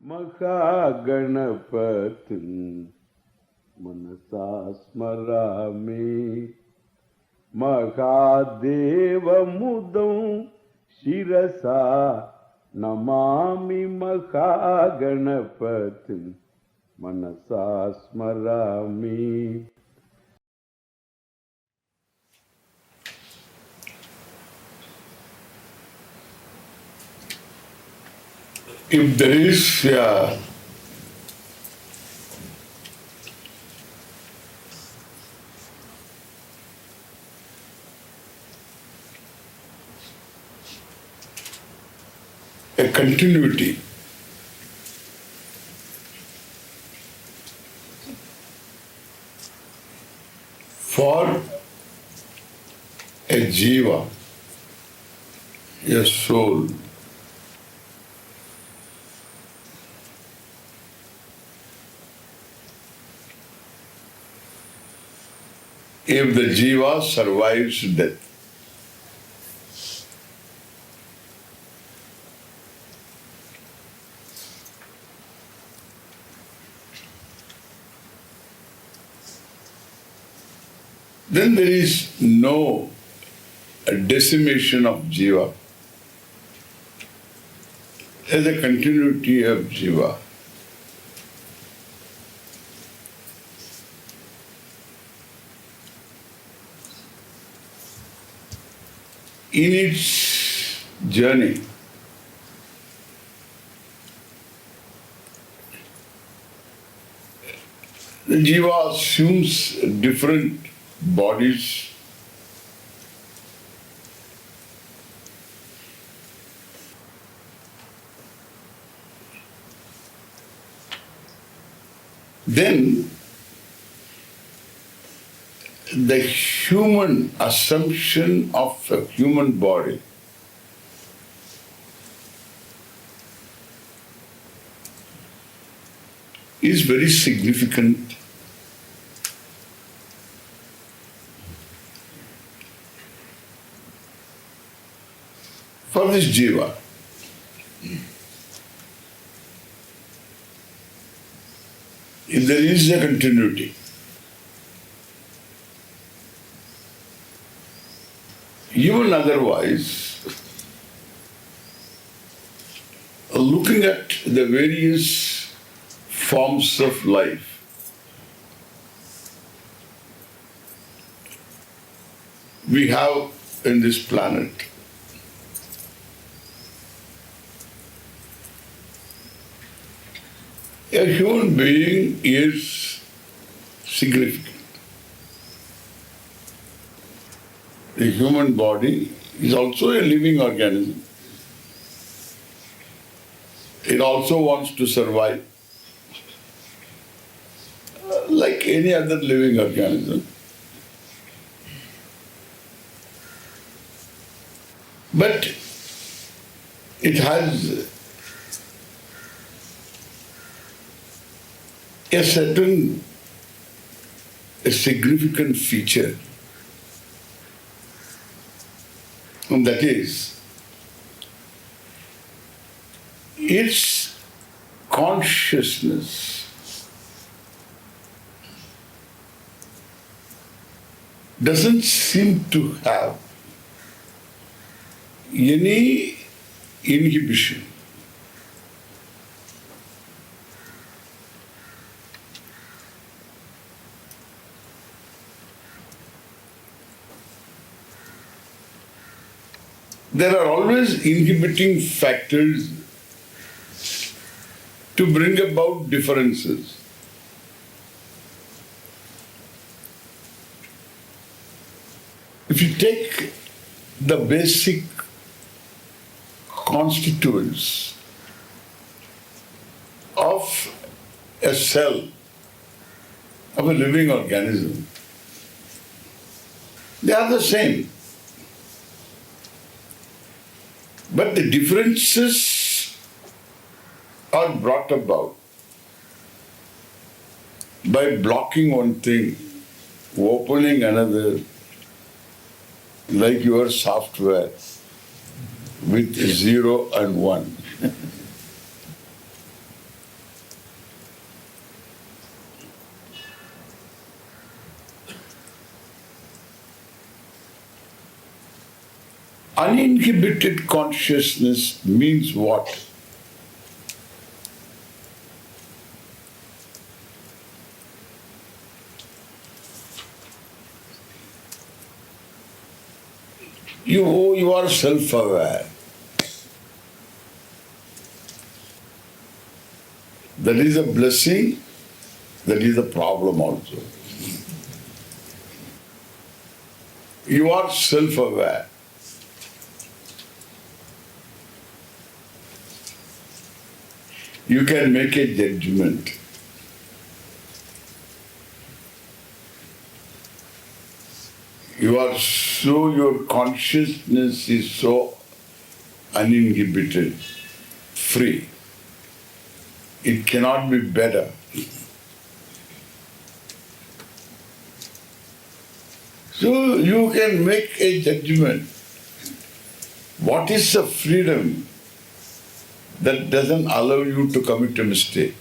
महागणपतिं मनसा स्मरामि महादेवमुदं शिरसा नमामि महागणपतिं मनसा स्मरामि. If there is a continuity for a jiva, a soul, if the jiva survives death, then there is no decimation of jiva. There is a continuity of jiva. In its journey, the jiva assumes different bodies. Then the human assumption of a human body is very significant. For this jiva. If there is a continuity, even otherwise, looking at the various forms of life, we have in this planet, a human being is significant. The human body is also a living organism. It also wants to survive like any other living organism. But it has a certain significant feature, and that is its consciousness doesn't seem to have any inhibition. There are always inhibiting factors to bring about differences. If you take the basic constituents of a cell, of a living organism, they are the same. But the differences are brought about by blocking one thing, opening another, like your software with 0 and 1. Uninhibited consciousness means what? You are self-aware. That is a blessing, that is a problem also. You are self-aware. You can make a judgment. Your consciousness is so uninhibited, free. It cannot be better. So you can make a judgment. What is the freedom that doesn't allow you to commit a mistake?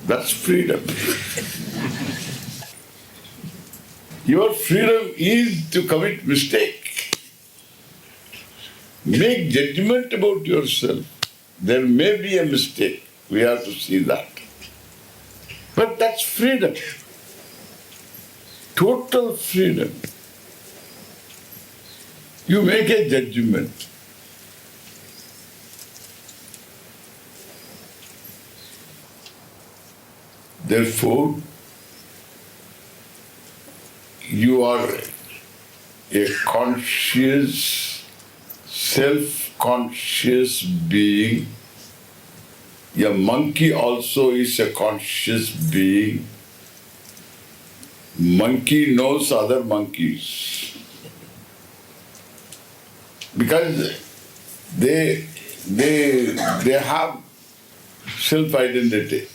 That's freedom. Your freedom is to commit mistake. Make judgment about yourself. There may be a mistake. We have to see that. But that's freedom. Total freedom. You make a judgment. Therefore, you are a conscious, self-conscious being. A monkey also is a conscious being. Monkey knows other monkeys. Because they have self-identity.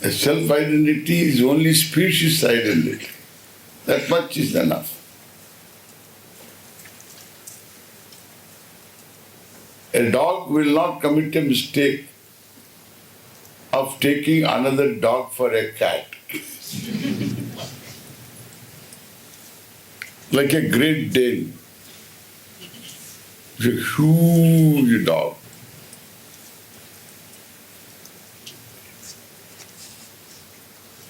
A self-identity is only species identity. That much is enough. A dog will not commit a mistake of taking another dog for a cat. Like a Great Dane. It's a huge dog.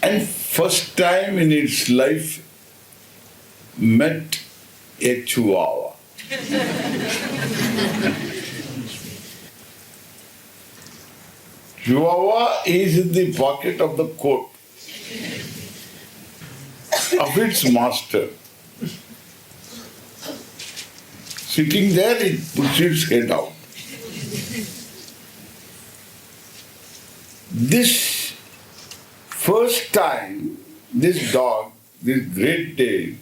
And first time in its life met a chihuahua. Chihuahua is in the pocket of the coat of its master. Sitting there, it puts its head out. This first time, this dog, this Great Dane,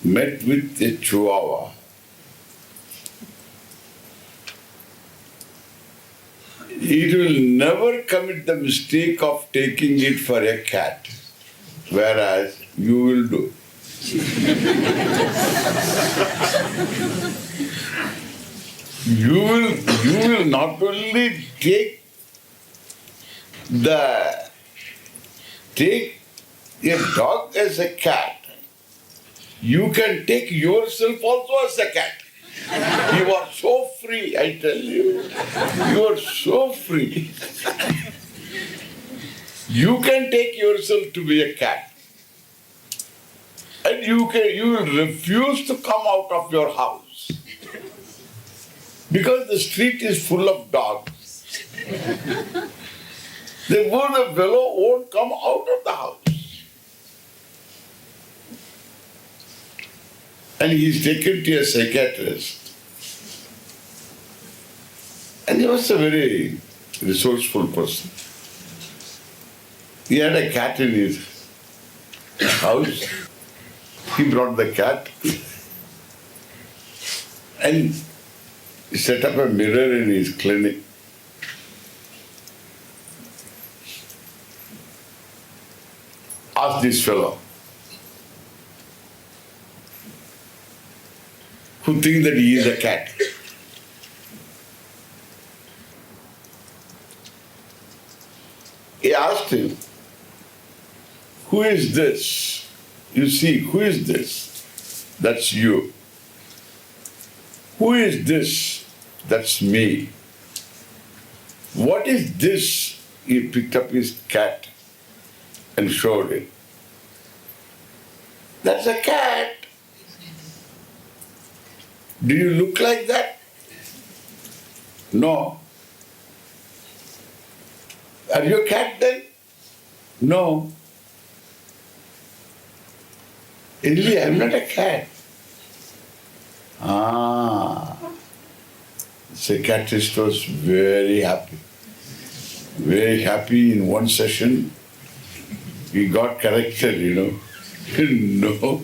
met with a chihuahua. It will never commit the mistake of taking it for a cat, whereas you will do. You will not only take a dog as a cat, you can take yourself also as a cat. You are so free, I tell you. You are so free. You can take yourself to be a cat. And you will refuse to come out of your house. Because the street is full of dogs. The poor fellow won't come out of the house. And he is taken to a psychiatrist. And he was a very resourceful person. He had a cat in his house. He brought the cat and set up a mirror in his clinic. Ask this fellow, who thinks that he is a cat. He asked him, who is this? You see, who is this? That's you. Who is this? That's me. What is this? He picked up his cat and showed it. That's a cat. Do you look like that? No. Are you a cat then? No. Really, I'm not a cat. Psychiatrist was very happy. Very happy in one session. He got corrected, No,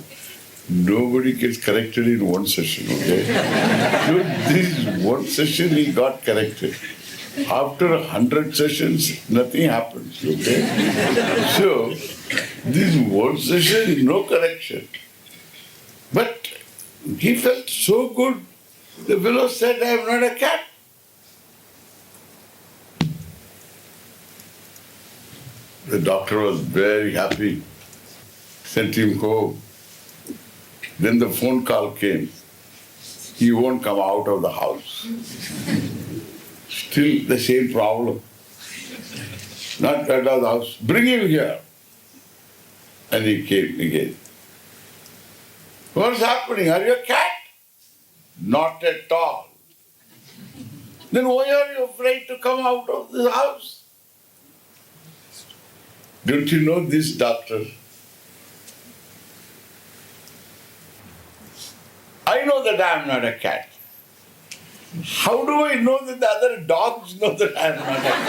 nobody gets corrected in one session, okay? So this one session he got corrected. After 100 sessions, nothing happens, okay? So, this one session, no correction. But he felt so good. The fellow said, I am not a cat. The doctor was very happy, sent him home. Then the phone call came. He won't come out of the house. Still the same problem. Not out of the house. Bring him here. And he came again. What's happening? Are you a cat? Not at all. Then why are you afraid to come out of the house? Don't you know this doctor? I know that I am not a cat. How do I know that the other dogs know that I am not a cat?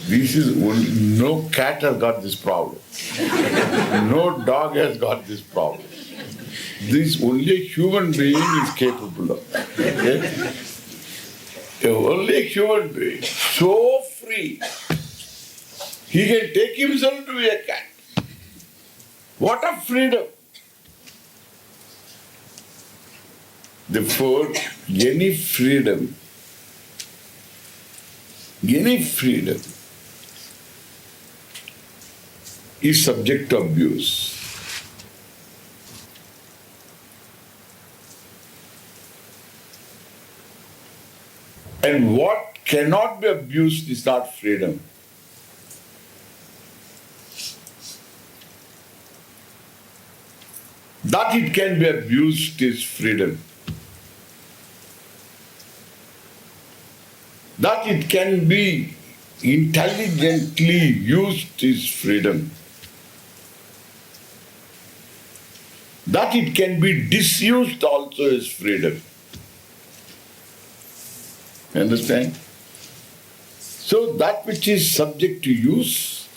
This is no cat has got this problem. No dog has got this problem. This only a human being is capable of that. Okay? Only a human being, so free. He can take himself to be a cat. What a freedom! Therefore, any freedom is subject to abuse. And what cannot be abused is not freedom. That it can be abused is freedom. That it can be intelligently used is freedom. That it can be disused also is freedom. Understand? So that which is subject to use,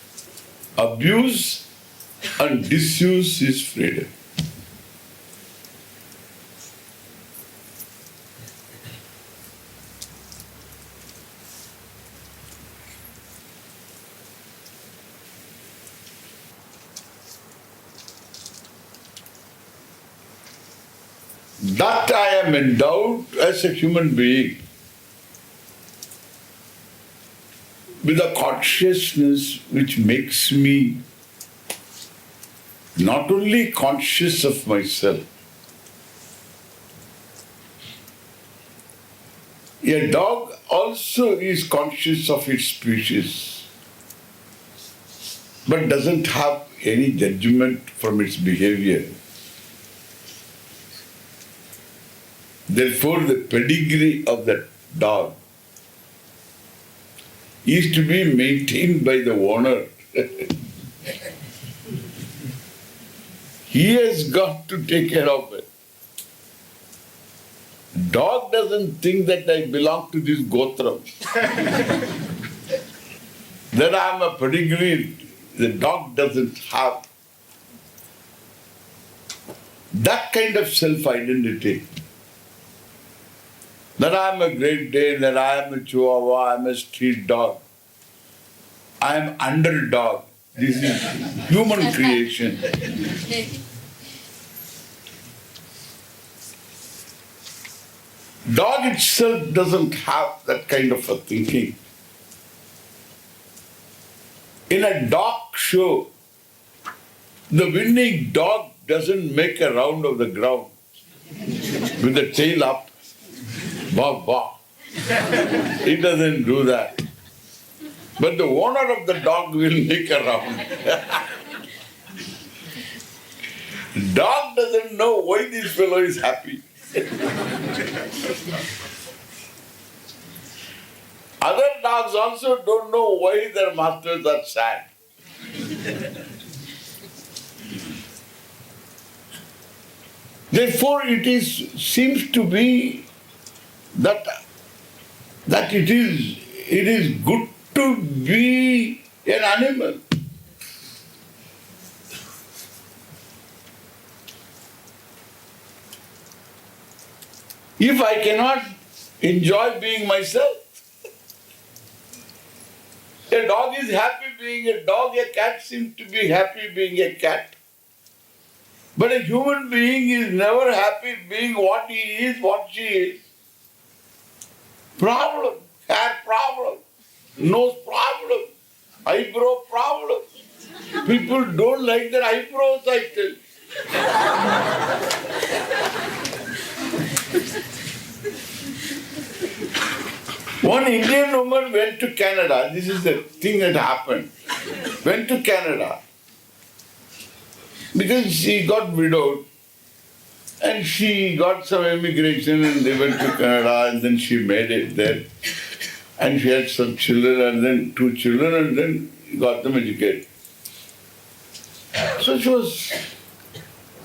abuse and disuse is freedom. That I am endowed as a human being with a consciousness which makes me not only conscious of myself. A dog also is conscious of its species, but doesn't have any judgment from its behavior. Therefore, the pedigree of that dog is to be maintained by the owner. He has got to take care of it. Dog doesn't think that I belong to this Gotram. That I am a pedigree. The dog doesn't have that kind of self-identity. That I am a Great Dane, that I am a Chihuahua, I am a street dog. I am underdog. This is human creation. Dog itself doesn't have that kind of a thinking. In a dog show, the winning dog doesn't make a round of the ground with the tail up. Bark, bark. It doesn't do that. But the owner of the dog will make a round. Dog doesn't know why this fellow is happy. Other dogs also don't know why their masters are sad. Therefore, seems to be that it is good to be an animal. If I cannot enjoy being myself, a dog is happy being a dog, a cat seems to be happy being a cat. But a human being is never happy being what he is, what she is. Problem, hair problem, nose problem, eyebrow problem. People don't like their eyebrows, I tell you. One Indian woman went to Canada. This is the thing that happened. Went to Canada because she got widowed and she got some immigration and they went to Canada and then she made it there. And she had some children and then 2 children and then got them educated. So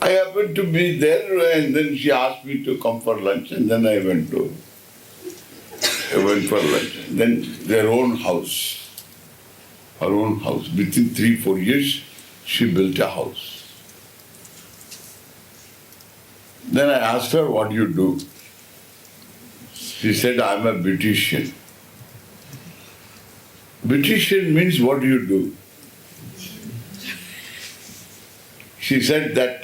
I happened to be there and then she asked me to come for lunch and then I went for lunch. Then her own house. Within 3-4 years, she built a house. Then I asked her, what do you do? She said, I'm a beautician. Beautician means what do you do? She said that,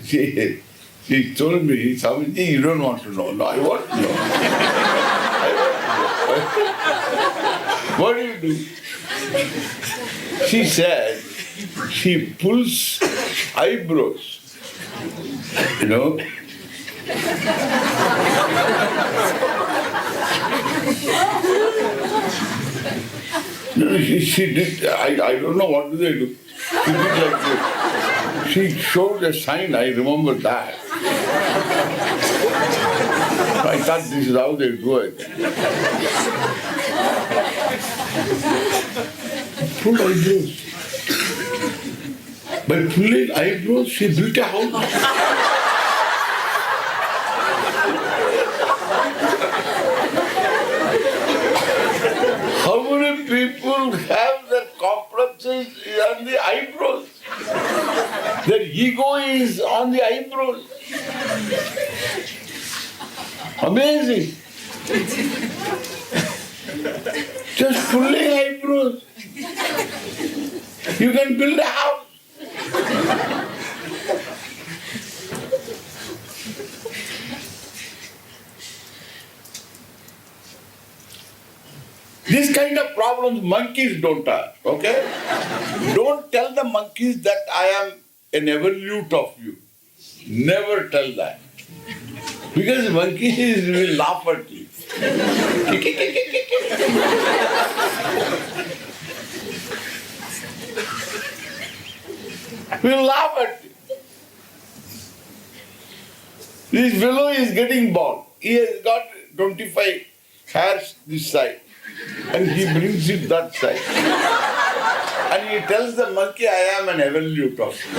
she told me, Swamiji, you don't want to know. No, I want to know. What do you do? She said, she pulls eyebrows. You know? No, she did, I don't know what do they do. She did like this. She showed a sign, I remember that. I thought this is how they do it. Pull eyebrows. By pulling eyebrows, she built a house. How many people have their complexes on the eyebrows? Their ego is on the eyebrows. Amazing. Just pulling eyebrows. You can build a house. This kind of problems monkeys don't have, okay? Don't tell the monkeys that I am an evolute of you. Never tell that. Because monkeys will laugh at you. Will laugh at you. This fellow is getting bald. He has got 25 hairs this side. And he brings it that side. And he tells the monkey, I am an evolute of you.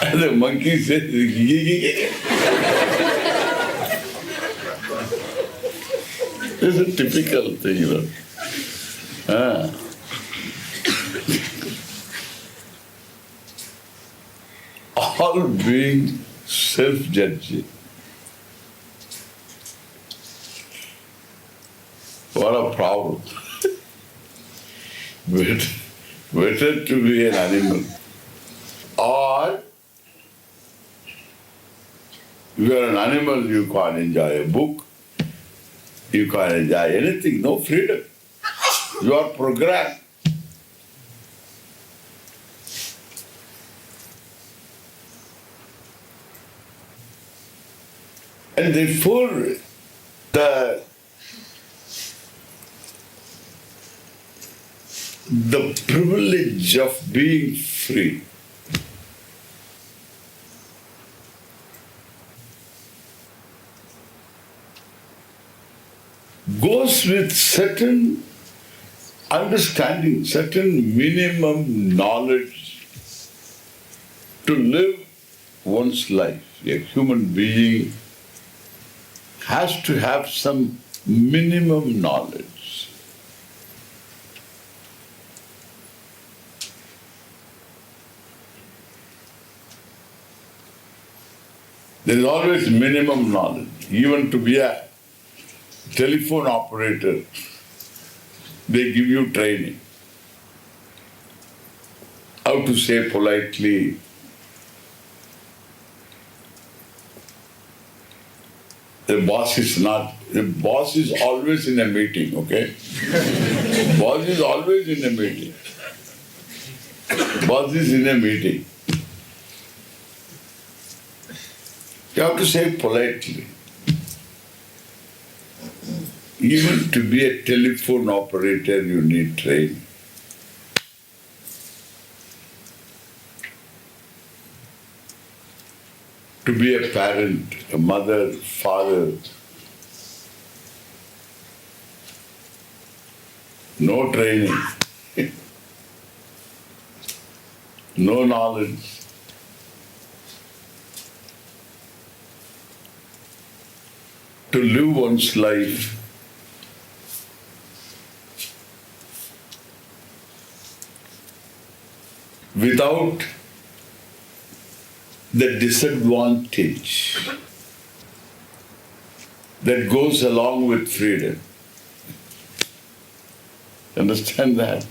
And the monkey says, it's a typical thing, you know. All being self-judging. What a problem. Better to be an animal or If you are an animal, you can't enjoy a book. You can't enjoy anything. No freedom. You are programmed. And therefore, the privilege of being free goes with certain understanding, certain minimum knowledge to live one's life. A human being has to have some minimum knowledge. There is always minimum knowledge. Even to be a telephone operator, they give you training. How to say politely, the boss is always in a meeting, okay? Boss is always in a meeting. Boss is in a meeting. You have to say politely. Even to be a telephone operator, you need training. To be a parent, a mother, father, no training, no knowledge. To live one's life without the disadvantage that goes along with freedom. Understand that?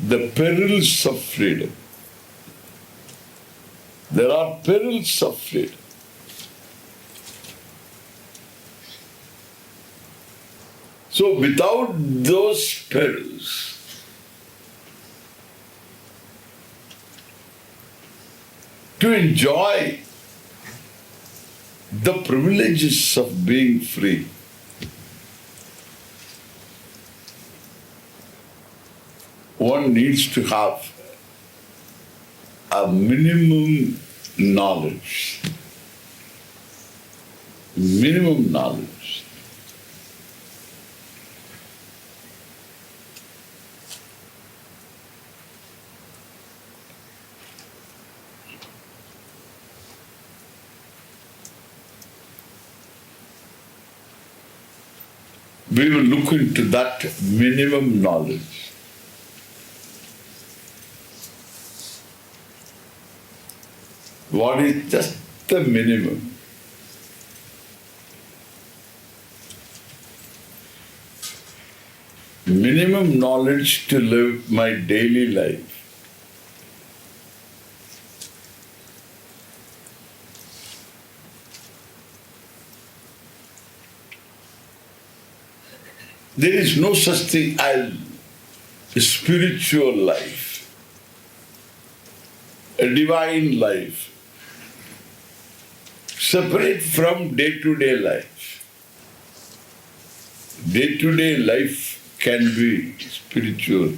The perils of freedom. There are perils of freedom. So without those perils, to enjoy the privileges of being free, one needs to have a minimum knowledge. Minimum knowledge. We will look into that minimum knowledge. What is just the minimum? Minimum knowledge to live my daily life. There is no such thing as a spiritual life, a divine life, separate from day-to-day life. Day-to-day life can be spiritual.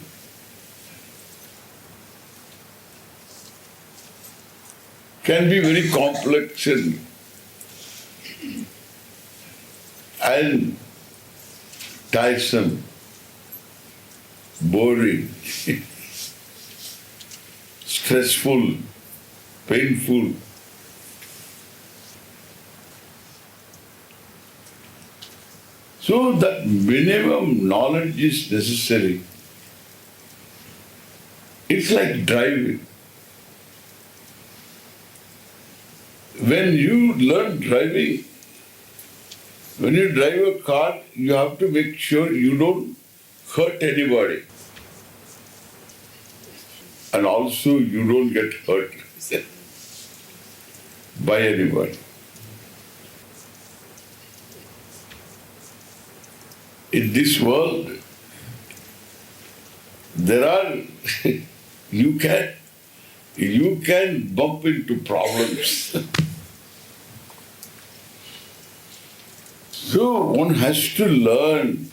Can be very complex and tiresome, boring, stressful, painful. So that minimum knowledge is necessary. It's like driving. When you learn driving, when you drive a car, you have to make sure you don't hurt anybody. And also you don't get hurt. by anyone. In this world, there are you can bump into problems. So one has to learn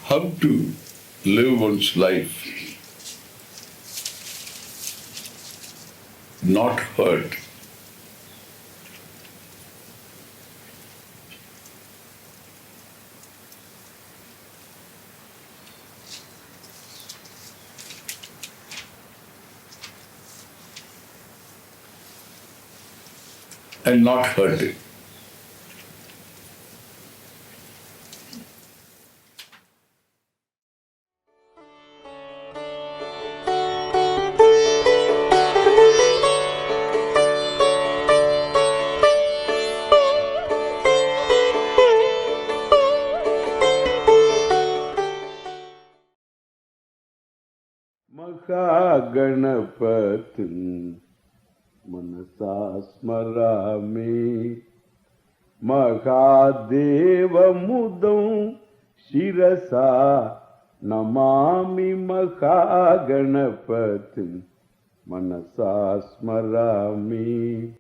how to live one's life, not hurt. And not hurting. Mahaganapatin Manasa Smarami Mahadeva Mudam Shirasa Namami Mahaganapatin Manasa Smarami